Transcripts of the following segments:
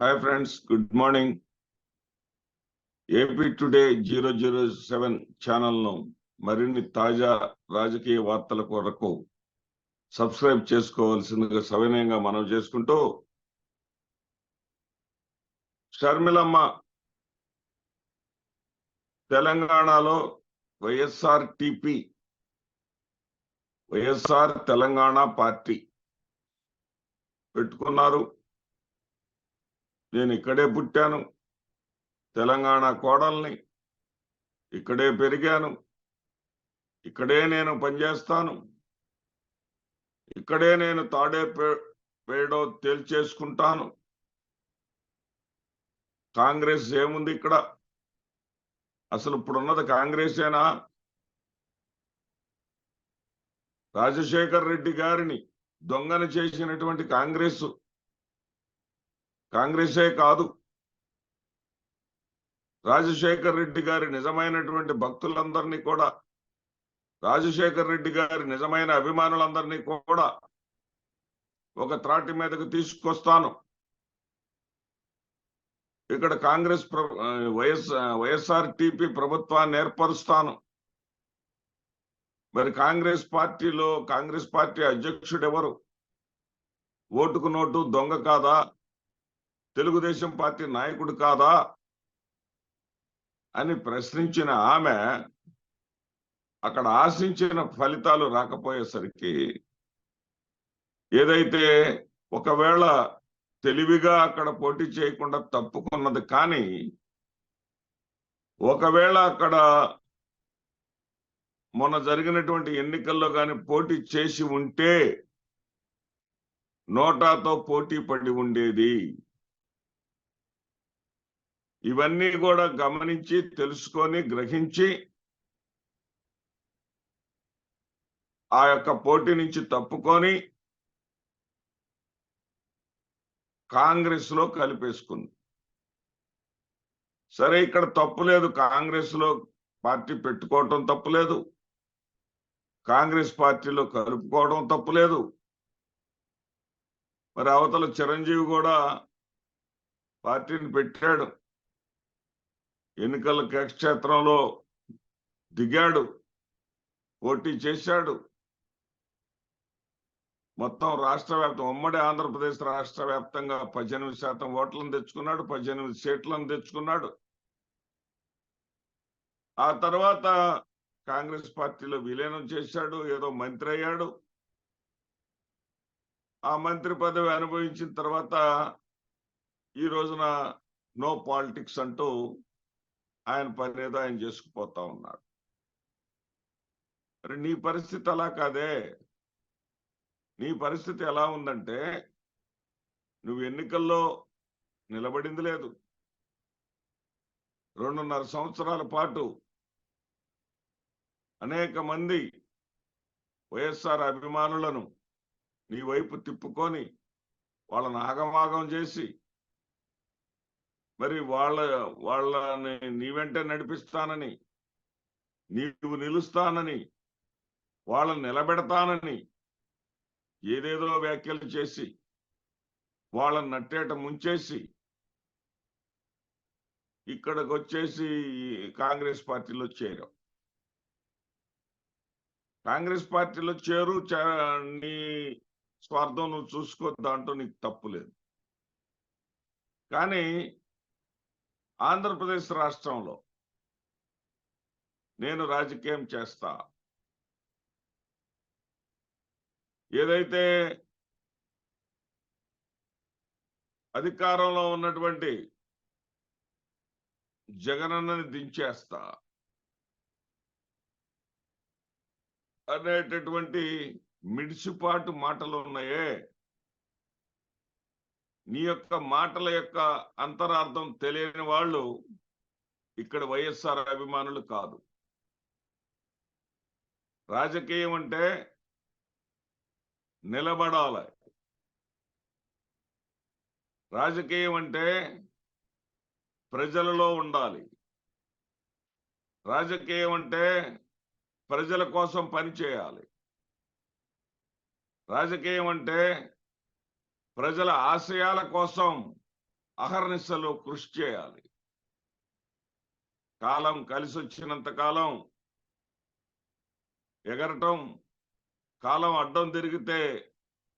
Hi friends, good morning. AP today 007 ఛానల్ను మరిన్ని తాజా రాజకీయ వార్తల కొరకు సబ్స్క్రైబ్ చేసుకోవాల్సిందిగా సవినయంగా మనం చేసుకుంటూ, షర్మిలమ్మ తెలంగాణలో వైఎస్ఆర్ తెలంగాణ పార్టీ పెట్టుకున్నారు. నేను ఇక్కడే పుట్టాను, తెలంగాణ కోడల్ని, ఇక్కడే పెరిగాను, ఇక్కడే నేను పనిచేస్తాను, ఇక్కడే నేను పేడో తేల్చేసుకుంటాను. కాంగ్రెస్ ఏముంది ఇక్కడ? అసలు ఇప్పుడున్నది కాంగ్రెసేనా? రాజశేఖర్ రెడ్డి గారిని దొంగను చేసినటువంటి కాంగ్రెసే కాదు. రాజశేఖర్ రెడ్డి గారి నిజమైనటువంటి భక్తులందరినీ కూడా, రాజశేఖర్ రెడ్డి గారి నిజమైన అభిమానులందరినీ కూడా ఒక త్రాటి మీదకు తీసుకొస్తాను. ఇక్కడ వైఎస్ఆర్టీపీ ప్రభుత్వాన్ని ఏర్పరుస్తాను. మరి కాంగ్రెస్ పార్టీ అధ్యక్షుడు ఎవరు? ఓటుకు నోటు దొంగ కాదా? తెలుగుదేశం పార్టీ నాయకుడు కాదా అని ప్రశ్నించిన ఆమె అక్కడ ఆశించిన ఫలితాలు రాకపోయేసరికి, ఏదైతే ఒకవేళ తెలివిగా అక్కడ పోటీ చేయకుండా తప్పుకున్నది, కానీ ఒకవేళ అక్కడ మొన్న జరిగినటువంటి ఎన్నికల్లో కానీ పోటీ చేసి ఉంటే నోటాతో పోటీ పడి ఉండేది. ఇవన్నీ కూడా గమనించి, తెలుసుకొని, గ్రహించి ఆ యొక్క పోటీ నుంచి తప్పుకొని కాంగ్రెస్ లో కలిపేసుకుంది. సరే, ఇక్కడ తప్పులేదు, కాంగ్రెస్ లో పార్టీ పెట్టుకోవటం తప్పులేదు, కాంగ్రెస్ పార్టీలో కలుపుకోవడం తప్పులేదు. మరి అవతల చిరంజీవి కూడా పార్టీని పెట్టాడు, ఎన్నికల క్షేత్రంలో దిగాడు, పోటీ చేశాడు. మొత్తం ఉమ్మడి ఆంధ్రప్రదేశ్ రాష్ట్ర వ్యాప్తంగా 18% ఓట్లను తెచ్చుకున్నాడు, 18 సీట్లను తెచ్చుకున్నాడు. ఆ తర్వాత కాంగ్రెస్ పార్టీలో విలీనం చేశాడు, ఏదో మంత్రి అయ్యాడు. ఆ మంత్రి పదవి అనుభవించిన తర్వాత ఈ రోజున నో పాలిటిక్స్ అంటూ ఆయన పని ఏదో ఆయన చేసుకుపోతా ఉన్నాడు. మరి నీ పరిస్థితి అలా కాదే. నీ పరిస్థితి ఎలా ఉందంటే, నువ్వు ఎన్నికల్లో నిలబడింది లేదు. 2.5 సంవత్సరాల పాటు అనేక మంది వైఎస్ఆర్ అభిమానులను నీ వైపు తిప్పుకొని వాళ్ళని ఆగమాగం చేసి, మరి వాళ్ళని నీ వెంటే నడిపిస్తానని, నీవు నిలుస్తానని, వాళ్ళని నిలబెడతానని ఏదేదో వ్యాఖ్యలు చేసి వాళ్ళని నట్టేట ముంచేసి ఇక్కడికి వచ్చేసి కాంగ్రెస్ పార్టీలో చేరావు. కాంగ్రెస్ పార్టీలో నీ స్వార్థం నువ్వు చూసుకో, దాంట్లో నీకు తప్పు లేదు. కానీ ఆంధ్రప్రదేశ్ రాష్ట్రంలో నేను రాజకీయం చేస్తా, ఏదైతే అధికారంలో ఉన్నటువంటి జగనన్నని దించేస్తా అనేటటువంటి మిడిసిపాటు మాటలు ఉన్నాయే, నీ యొక్క మాటల యొక్క అంతరార్థం తెలియని వాళ్ళు ఇక్కడ వైఎస్ఆర్ అభిమానులు కాదు. రాజకీయం అంటే నిలబడాలి, రాజకీయం అంటే ప్రజలలో ఉండాలి, రాజకీయం అంటే ప్రజల కోసం పనిచేయాలి, రాజకీయం అంటే ప్రజల ఆశయాల కోసం అహర్నిశలు కృషి చేయాలి. కాలం కలిసి వచ్చినంత కాలం ఎగరటం, కాలం అడ్డం తిరిగితే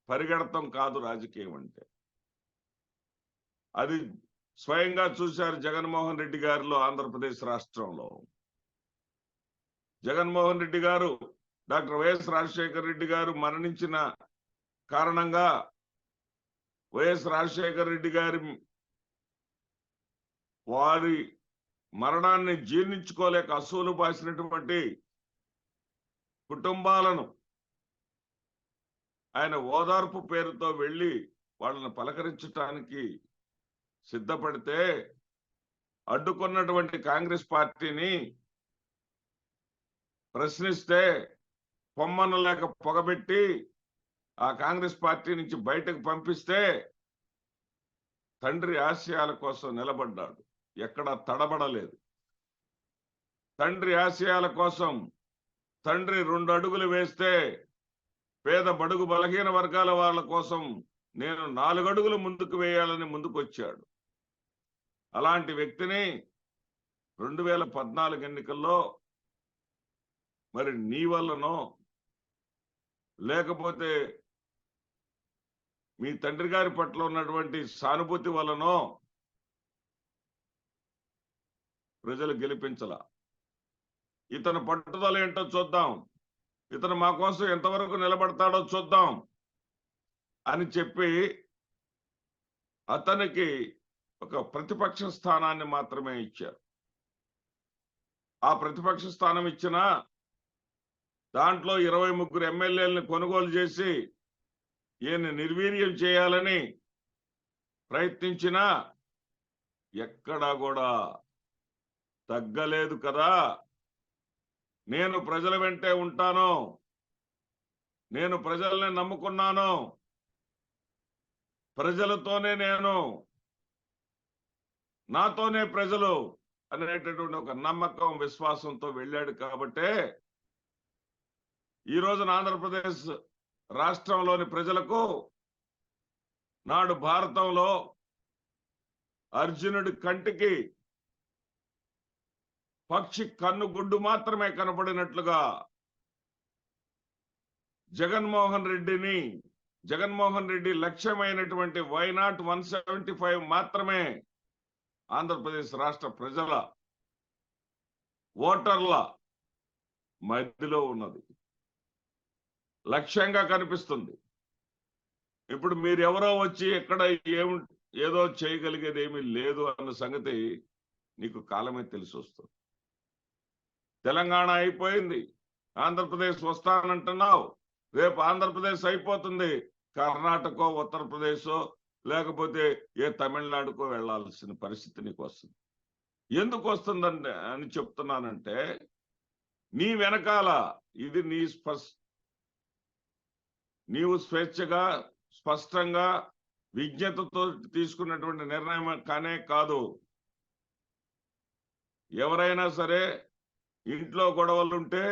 పరిగెడటం కాదు రాజకీయం అంటే. అది స్వయంగా చూశారు జగన్మోహన్ రెడ్డి గారిలో ఆంధ్రప్రదేశ్ రాష్ట్రంలో. జగన్మోహన్ రెడ్డి గారు, డాక్టర్ వైఎస్ రాజశేఖర రెడ్డి గారు మరణించిన కారణంగా వైఎస్ రాజశేఖర రెడ్డి గారి వారి మరణాన్ని జీర్ణించుకోలేక అసూలు బాసినటువంటి కుటుంబాలను ఆయన ఓదార్పు పేరుతో వెళ్లి వాళ్ళని పలకరించడానికి సిద్ధపడితే అడ్డుకున్నటువంటి కాంగ్రెస్ పార్టీని ప్రశ్నిస్తే పొమ్మన లేక పొగబెట్టి ఆ కాంగ్రెస్ పార్టీ నుంచి బయటకు పంపిస్తే తండ్రి ఆశయాల కోసం నిలబడ్డాడు. ఎక్కడ తడబడలేదు. తండ్రి ఆశయాల కోసం తండ్రి 2 అడుగులు వేస్తే పేద బడుగు బలహీన వర్గాల వాళ్ళ కోసం నేను 4 అడుగులు ముందుకు వేయాలని ముందుకు వచ్చాడు. అలాంటి వ్యక్తిని 2014 ఎన్నికల్లో మరి నీ వల్లనో లేకపోతే మీ తండ్రి గారి పట్ల ఉన్నటువంటి సానుభూతి వల్లనో ప్రజలు గెలిపించలా. ఇతను పట్టుదల ఏంటో చూద్దాం, ఇతను మా కోసం ఎంతవరకు నిలబడతాడో చూద్దాం అని చెప్పి అతనికి ఒక ప్రతిపక్ష స్థానాన్ని మాత్రమే ఇచ్చారు. ఆ ప్రతిపక్ష స్థానం ఇచ్చిన దాంట్లో 23 ఎమ్మెల్యేలను కొనుగోలు చేసి ఈయన్ని నిర్వీర్యం చేయాలని ప్రయత్నించినా ఎక్కడా కూడా తగ్గలేదు కదా. నేను ప్రజల వెంటే ఉంటాను, నేను ప్రజల్ని నమ్ముకున్నాను, ప్రజలతోనే నేను, నాతోనే ప్రజలు అనేటటువంటి ఒక నమ్మకం విశ్వాసంతో వెళ్ళాడు. కాబట్టే ఈ రోజున ఆంధ్రప్రదేశ్ రాష్ట్రంలోని ప్రజలకు నాడు భారతంలో అర్జునుడి కంటికి పక్షి కన్ను గుడ్డు మాత్రమే కనపడినట్లుగా జగన్మోహన్ రెడ్డి లక్ష్యమైనటువంటి వైనాట్ 175 మాత్రమే ఆంధ్రప్రదేశ్ రాష్ట్ర ప్రజల ఓటర్ల మధ్యలో ఉన్నది, లక్ష్యంగా కనిపిస్తుంది. ఇప్పుడు మీరెవరో వచ్చి ఎక్కడ ఏదో చేయగలిగేది ఏమీ లేదు అన్న సంగతి నీకు కాలమే తెలిసి వస్తుంది. తెలంగాణ అయిపోయింది, ఆంధ్రప్రదేశ్ వస్తానంటున్నావు, రేపు ఆంధ్రప్రదేశ్ అయిపోతుంది, కర్ణాటకో ఉత్తరప్రదేశో లేకపోతే ఏ తమిళనాడుకో వెళ్లాల్సిన పరిస్థితి నీకు వస్తుంది. ఎందుకు వస్తుందంటే అని చెప్తున్నానంటే, నీ వెనకాల ఇది నీవు స్వేచ్ఛగా స్పష్టంగా విజ్ఞతతో తీసుకున్నటువంటి నిర్ణయం కానే కాదు. ఎవరైనా సరే ఇంట్లో గొడవలుంటే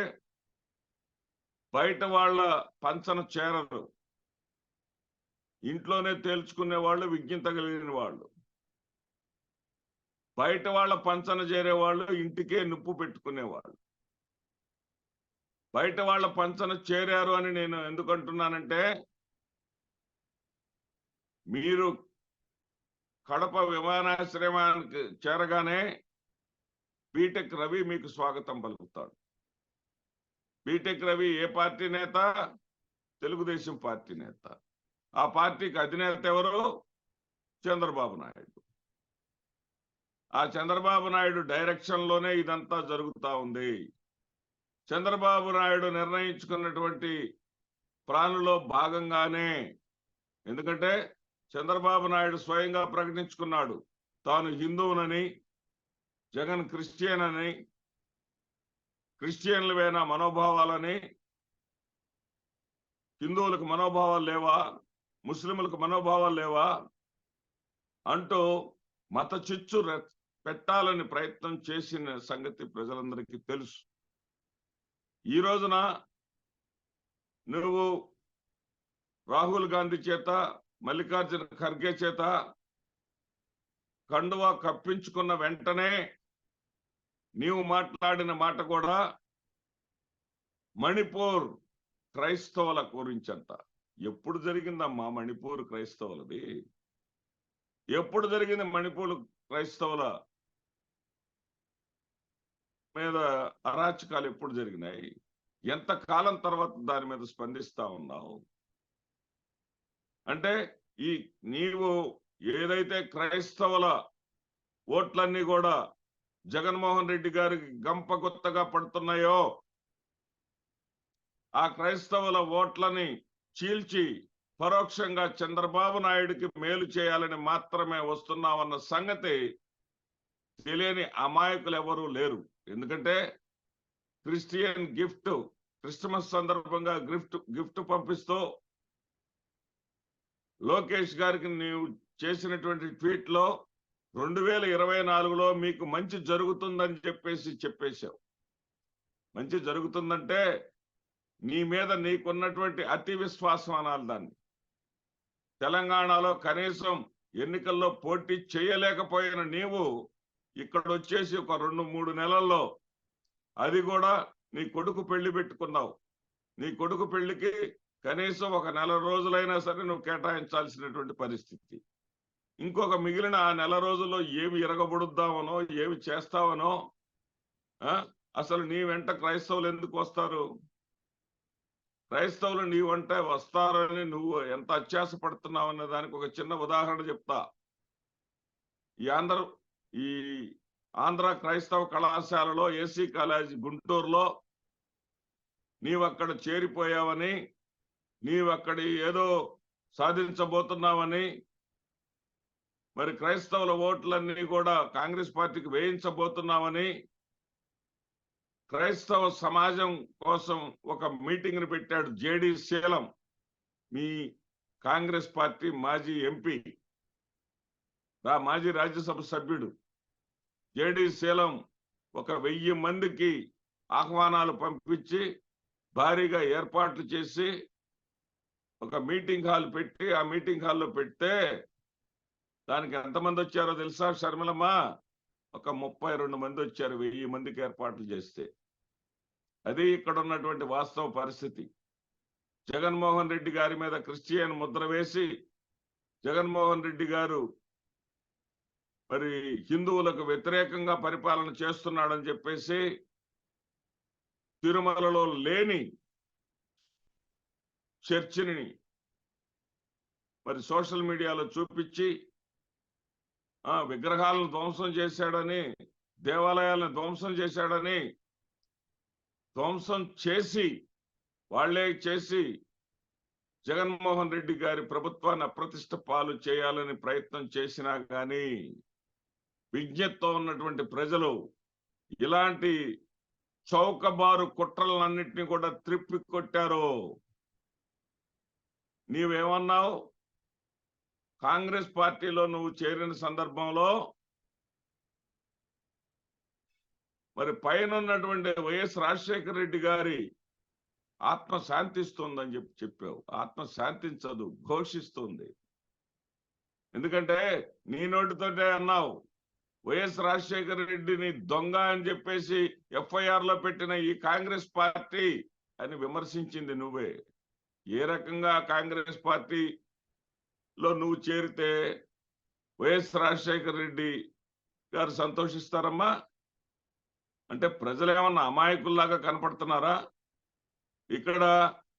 బయట వాళ్ళ పంచన చేరరు, ఇంట్లోనే తేల్చుకునే వాళ్ళు విజ్ఞత కలిగిన వాళ్ళు. బయట వాళ్ళ పంచన చేరేవాళ్ళు ఇంటికే నిప్పు పెట్టుకునేవాళ్ళు. బయట వాళ్ళ పంచన చేరారు అని నేను ఎందుకంటున్నానంటే, మీరు కడప విమానాశ్రయానికి చేరగానే బీటెక్ రవి మీకు స్వాగతం పలుకుతాడు. బీటెక్ రవి ఏ పార్టీ నేత? తెలుగుదేశం పార్టీ నేత. ఆ పార్టీకి అధినేత ఎవరు? చంద్రబాబు నాయుడు. ఆ చంద్రబాబు నాయుడు డైరెక్షన్ లోనే ఇదంతా జరుగుతా ఉంది. చంద్రబాబు నాయుడు నిర్ణయించుకున్నటువంటి ప్లాన్లో భాగంగానే, ఎందుకంటే చంద్రబాబు నాయుడు స్వయంగా ప్రకటించుకున్నాడు తాను హిందువునని, జగన్ క్రిస్టియన్ అని, క్రిస్టియన్లవేనా మనోభావాలని, హిందువులకు మనోభావాలు లేవా, ముస్లింలకు మనోభావాలు లేవా అంటూ మత చిచ్చు పెట్టాలని ప్రయత్నం చేసిన సంగతి ప్రజలందరికీ తెలుసు. ఈ రోజున నువ్వు రాహుల్ గాంధీ చేత, మల్లికార్జున ఖర్గే చేత కండువా కప్పించుకున్న వెంటనే నీవు మాట్లాడిన మాట కూడా మణిపూర్ క్రైస్తవుల గురించంట. ఎప్పుడు జరిగిందమ్మా మణిపూర్ క్రైస్తవులది? ఎప్పుడు జరిగింది మణిపూర్ క్రైస్తవుల మీద అరాచకాలు ఎప్పుడు జరిగినాయి? ఎంత కాలం తర్వాత దాని మీద స్పందిస్తా ఉన్నావు? అంటే నీవు ఏదైతే క్రైస్తవుల ఓట్లన్నీ కూడా జగన్మోహన్ రెడ్డి గారికి గంపగొత్తగా పడుతున్నాయో ఆ క్రైస్తవుల ఓట్లని చీల్చి పరోక్షంగా చంద్రబాబు నాయుడికి మేలు చేయాలని మాత్రమే వస్తున్నామన్న సంగతి తెలియని అమాయకులు ఎవరూ లేరు. ఎందుకంటే క్రిస్టియన్ క్రిస్టమస్ సందర్భంగా గిఫ్ట్ పంపిస్తూ లోకేష్ గారికి నీవు చేసినటువంటి ట్వీట్ లో 2024లో మీకు మంచి జరుగుతుందని చెప్పేశావు. మంచి జరుగుతుందంటే నీ మీద నీకున్నటువంటి అతి విశ్వాసం అనాలి దాన్ని. తెలంగాణలో కనీసం ఎన్నికల్లో పోటీ చేయలేకపోయిన నీవు ఇక్కడ వచ్చేసి ఒక 2-3 నెలల్లో అది కూడా నీ కొడుకు పెళ్లి పెట్టుకున్నావు. నీ కొడుకు పెళ్లికి కనీసం ఒక 4 రోజులైనా సరే నువ్వు కేటాయించాల్సినటువంటి పరిస్థితి. ఇంకొక మిగిలిన ఆ 4 రోజుల్లో ఏమి ఎరగబడుద్దామనో ఏమి చేస్తావనో. అసలు నీ వెంట క్రైస్తవులు ఎందుకు వస్తారు? క్రైస్తవులు నీ వెంట వస్తారని నువ్వు ఎంత అత్యాశ పడుతున్నావు అనే దానికి ఒక చిన్న ఉదాహరణ చెప్తా. ఈ ఆంధ్ర క్రైస్తవ కళాశాలలో ఏసీ కాలేజీ గుంటూరులో నీవక్కడ చేరిపోయావని, నీవక్కడి ఏదో సాధించబోతున్నావని, మరి క్రైస్తవుల ఓట్లన్నీ కూడా కాంగ్రెస్ పార్టీకి వేయించబోతున్నావని క్రైస్తవ సమాజం కోసం ఒక మీటింగ్ ని పెట్టాడు జేడి శీలం, మీ కాంగ్రెస్ పార్టీ మాజీ ఎంపీ, మాజీ రాజ్యసభ సభ్యుడు జేడి శీలం. ఒక 1000 మందికి ఆహ్వానాలు పంపించి భారీగా ఏర్పాట్లు చేసి ఒక మీటింగ్ హాల్ పెట్టి ఆ మీటింగ్ హాల్లో పెడితే దానికి ఎంతమంది వచ్చారో తెలుసా షర్మిలమ్మ? ఒక 32 మంది వచ్చారు 1000 మందికి ఏర్పాట్లు చేస్తే. అది ఇక్కడ ఉన్నటువంటి వాస్తవ పరిస్థితి. జగన్మోహన్ రెడ్డి గారి మీద క్రిస్టియన్ ముద్ర వేసి జగన్మోహన్ రెడ్డి గారు మరి హిందువులకు వ్యతిరేకంగా పరిపాలన చేస్తున్నాడని చెప్పేసి తిరుమలలో లేని చర్చిని మరి సోషల్ మీడియాలో చూపించి విగ్రహాలను ధ్వంసం చేశాడని, దేవాలయాలను ధ్వంసం చేశాడని, ధ్వంసం చేసి వాళ్లే చేసి జగన్మోహన్ రెడ్డి గారి ప్రభుత్వాన్ని అప్రతిష్ట పాలు చేయాలని ప్రయత్నం చేసినా కానీ విజ్ఞతతో ఉన్నటువంటి ప్రజలు ఇలాంటి చౌకబారు కుట్రలన్నింటినీ కూడా త్రిప్పి కొట్టారు. నీవేమన్నావు? కాంగ్రెస్ పార్టీలో నువ్వు చేరిన సందర్భంలో మరి పైన ఉన్నటువంటి వైఎస్ రాజశేఖర రెడ్డి గారి ఆత్మ శాంతిస్తుందని చెప్పావు. ఆత్మ శాంతించదు, ఘోషిస్తుంది. ఎందుకంటే నీ నోటితోటే అన్నావు, వైఎస్ రాజశేఖర రెడ్డిని దొంగ అని చెప్పేసి ఎఫ్ఐఆర్ లో పెట్టిన ఈ కాంగ్రెస్ పార్టీ అని విమర్శించింది నువ్వే. ఏ రకంగా కాంగ్రెస్ పార్టీలో నువ్వు చేరితే వైఎస్ రాజశేఖర రెడ్డి గారు సంతోషిస్తారమ్మా? అంటే ప్రజలు ఏమన్నా అమాయకుల్లాగా కనపడుతున్నారా? ఇక్కడ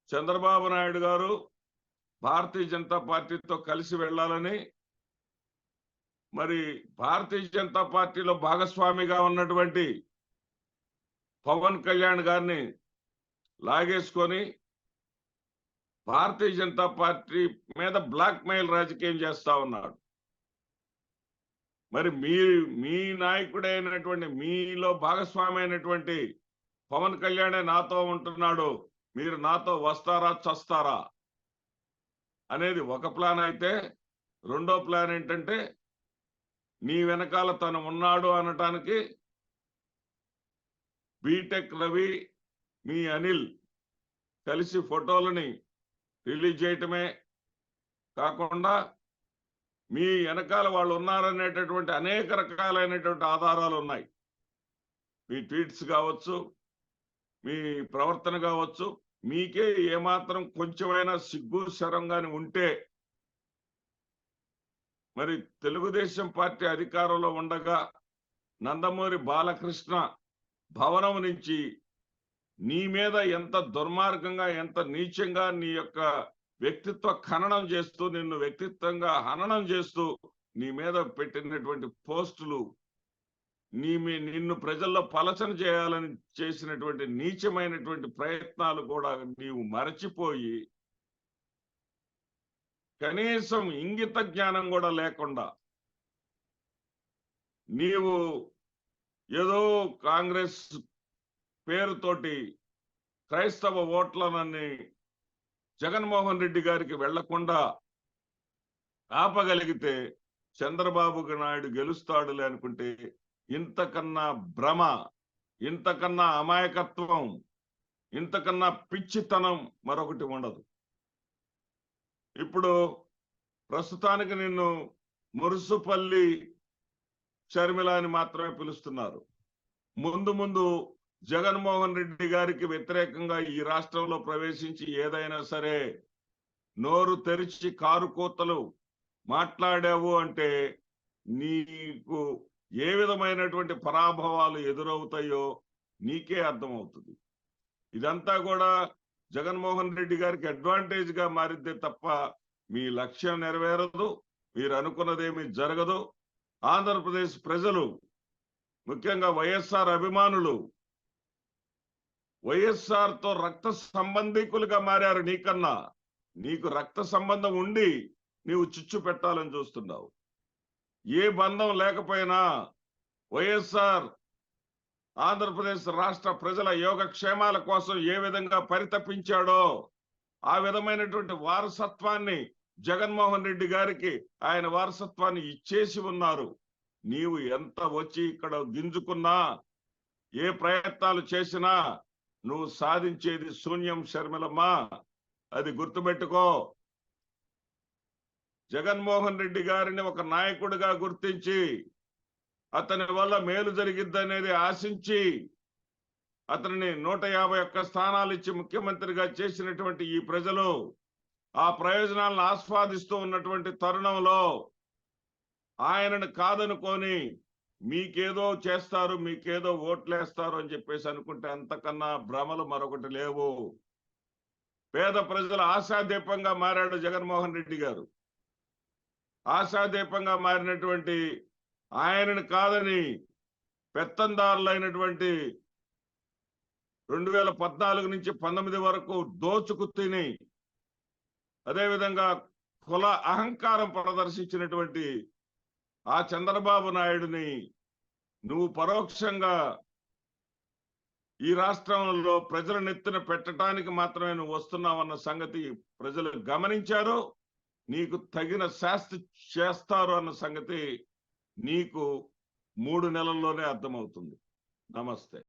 చంద్రబాబు నాయుడు గారు భారతీయ జనతా పార్టీతో కలిసి వెళ్ళాలని, మరి భారతీయ జనతా పార్టీలో భాగస్వామిగా ఉన్నటువంటి పవన్ కళ్యాణ్ గారిని లాగేసుకొని భారతీయ జనతా పార్టీ మీద బ్లాక్ మెయిల్ రాజకీయం చేస్తా ఉన్నాడు. మరి మీ నాయకుడైనటువంటి, మీలో భాగస్వామి అయినటువంటి పవన్ కళ్యాణే నాతో ఉంటున్నాడు, మీరు నాతో వస్తారా చస్తారా అనేది ఒక ప్లాన్ అయితే, రెండో ప్లాన్ ఏంటంటే నీ వెనకాల తను ఉన్నాడు అనటానికి బీటెక్ రవి, మీ అనిల్ కలిసి ఫోటోలని రిలీజ్ చేయటమే కాకుండా మీ వెనకాల వాళ్ళు ఉన్నారనేటటువంటి అనేక రకాలైనటువంటి ఆధారాలు ఉన్నాయి. మీ ట్వీట్స్ కావచ్చు, మీ ప్రవర్తన కావచ్చు. మీకే ఏమాత్రం కొంచెమైనా సిగ్గు శరంగాని ఉంటే మరి తెలుగుదేశం పార్టీ అధికారంలో ఉండగా నందమూరి బాలకృష్ణ భవనం నుంచి నీ మీద ఎంత దుర్మార్గంగా, ఎంత నీచంగా నీ యొక్క వ్యక్తిత్వ ఖననం చేస్తూ, నిన్ను వ్యక్తిత్వంగా హననం చేస్తూ నీ మీద పెట్టినటువంటి పోస్టులు, నిన్ను ప్రజల్లో పలచన చేయాలని చేసినటువంటి నీచమైనటువంటి ప్రయత్నాలు కూడా నీవు మరచిపోయి, కనీసం ఇంగిత జ్ఞానం కూడా లేకుండా నీవు ఏదో కాంగ్రెస్ పేరుతోటి క్రైస్తవ ఓట్లనని జగన్మోహన్ రెడ్డి గారికి వెళ్లకుండా ఆపగలిగితే చంద్రబాబు నాయుడు గెలుస్తాడులే అనుకుంటే ఇంతకన్నా భ్రమ, ఇంతకన్నా అమాయకత్వం, ఇంతకన్నా పిచ్చితనం మరొకటి ఉండదు. ఇప్పుడు ప్రస్తుతానికి నిన్ను మురుసుపల్లి షర్మిల అని మాత్రమే పిలుస్తున్నారు. ముందు ముందు జగన్మోహన్ రెడ్డి గారికి వ్యతిరేకంగా ఈ రాష్ట్రంలో ప్రవేశించి ఏదైనా సరే నోరు తెరిచి కారు కూతలు మాట్లాడావు అంటే నీకు ఏ విధమైనటువంటి పరాభవాలు ఎదురవుతాయో నీకే అర్థమవుతుంది. ఇదంతా కూడా జగన్మోహన్ రెడ్డి గారికి అడ్వాంటేజ్ గా మారిద్దే తప్ప మీ లక్ష్యం నెరవేరదు, మీరు అనుకున్నదేమీ జరగదు. ఆంధ్రప్రదేశ్ ప్రజలు, ముఖ్యంగా వైఎస్ఆర్ అభిమానులు వైఎస్ఆర్ తో రక్త సంబంధికులుగా మారారు. నీకన్నా నీకు రక్త సంబంధం ఉండి నీవు చిచ్చు పెట్టాలని చూస్తున్నావు. ఏ బంధం లేకపోయినా వైఎస్ఆర్ ఆంధ్రప్రదేశ్ రాష్ట్ర ప్రజల యోగక్షేమాల కోసం ఏ విధంగా పరితపించాడో ఆ విధమైనటువంటి వారసత్వాన్ని జగన్మోహన్ రెడ్డి గారికి ఆయన వారసత్వాన్ని ఇచ్చేసి ఉన్నారు. నీవు ఎంత వచ్చి ఇక్కడ గింజుకున్నా, ఏ ప్రయత్నాలు చేసినా నువ్వు సాధించేది శూన్యం షర్మిలమ్మ. అది గుర్తుపెట్టుకో. జగన్మోహన్ రెడ్డి గారిని ఒక నాయకుడిగా గుర్తించి అతని వల్ల మేలు జరిగిద్దనేది ఆశించి అతనిని 151 స్థానాలు ఇచ్చి ముఖ్యమంత్రిగా చేసినటువంటి ఈ ప్రజలు ఆ ప్రయోజనాలను ఆస్వాదిస్తూ ఉన్నటువంటి తరుణంలో ఆయనను కాదనుకొని మీకేదో చేస్తారు, మీకేదో ఓట్లేస్తారు అని చెప్పేసి అనుకుంటే అంతకన్నా భ్రమలు మరొకటి లేవు. పేద ప్రజల ఆశాదీపంగా మారాడు జగన్మోహన్ రెడ్డి గారు. ఆశాదీపంగా మారినటువంటి ఆయనను కాదని పెత్తందారులైనటువంటి 2014 నుంచి 19 వరకు దోచుకు తిని, అదేవిధంగా కుల అహంకారం ప్రదర్శించినటువంటి ఆ చంద్రబాబు నాయుడిని నువ్వు పరోక్షంగా ఈ రాష్ట్రంలో ప్రజల నెత్తిన పెట్టడానికి మాత్రమే నువ్వు వస్తున్నావన్న సంగతి ప్రజలు గమనించారు. నీకు తగిన శాస్తి చేస్తారు అన్న సంగతి నీకు 3 నెలల్లోనే అర్థమవుతుంది. నమస్తే.